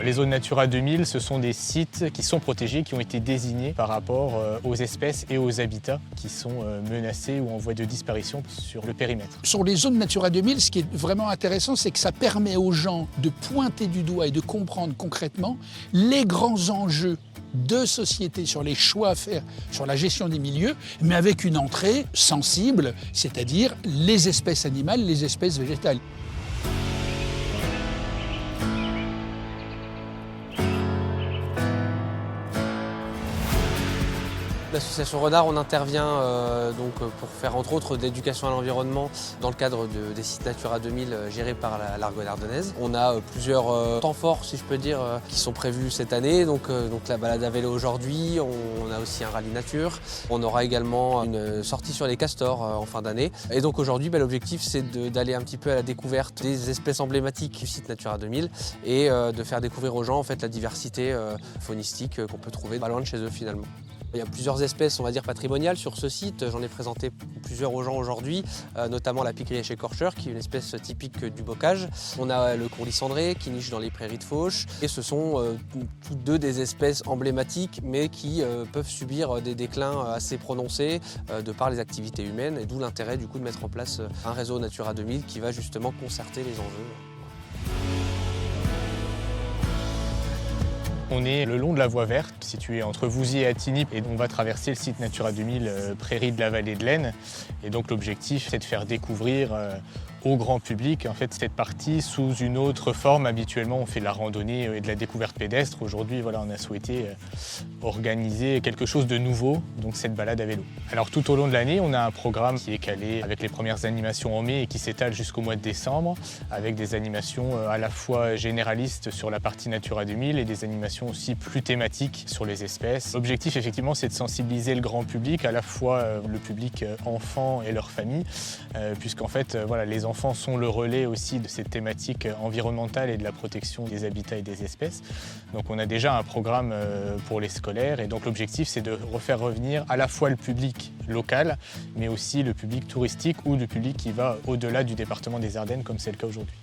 Les zones Natura 2000, ce sont des sites qui sont protégés, qui ont été désignés par rapport aux espèces et aux habitats qui sont menacés ou en voie de disparition sur le périmètre. Sur les zones Natura 2000, ce qui est vraiment intéressant, c'est que ça permet aux gens de pointer du doigt et de comprendre concrètement les grands enjeux de société sur les choix à faire sur la gestion des milieux, mais avec une entrée sensible, c'est-à-dire les espèces animales, les espèces végétales. L'association Renard, on intervient pour faire entre autres de l'éducation à l'environnement dans le cadre des sites Natura 2000 gérés par l'Argonne ardennaise. On a plusieurs temps forts, si je peux dire, qui sont prévus cette année. Donc la balade à vélo aujourd'hui, on a aussi un rallye nature. On aura également une sortie sur les castors en fin d'année. Et donc aujourd'hui, l'objectif c'est d'aller un petit peu à la découverte des espèces emblématiques du site Natura 2000 et de faire découvrir aux gens en fait la diversité faunistique qu'on peut trouver pas loin de chez eux finalement. Il y a plusieurs espèces, on va dire, patrimoniales sur ce site. J'en ai présenté plusieurs aux gens aujourd'hui, notamment la piquerie écorcheur, qui est une espèce typique du bocage. On a le courlis cendré, qui niche dans les prairies de fauche. Et ce sont toutes deux des espèces emblématiques, mais qui peuvent subir des déclins assez prononcés de par les activités humaines. Et d'où l'intérêt, du coup, de mettre en place un réseau Natura 2000 qui va justement concerter les enjeux. On est le long de la voie verte, située entre Vouziers et Attigny, et on va traverser le site Natura 2000 Prairies de la Vallée de l'Aisne. Et donc l'objectif, c'est de faire découvrir au grand public en fait, cette partie sous une autre forme. Habituellement, on fait de la randonnée et de la découverte pédestre. Aujourd'hui, voilà, on a souhaité organiser quelque chose de nouveau, donc cette balade à vélo. Alors tout au long de l'année, on a un programme qui est calé avec les premières animations en mai et qui s'étale jusqu'au mois de décembre, avec des animations à la fois généralistes sur la partie Natura 2000 et des animations aussi plus thématiques sur les espèces. L'objectif, effectivement, c'est de sensibiliser le grand public, à la fois le public enfant et leurs familles, puisqu'en fait, voilà, les enfants sont le relais aussi de cette thématique environnementale et de la protection des habitats et des espèces. Donc on a déjà un programme pour les scolaires et donc l'objectif, c'est de refaire revenir à la fois le public local, mais aussi le public touristique ou le public qui va au-delà du département des Ardennes, comme c'est le cas aujourd'hui.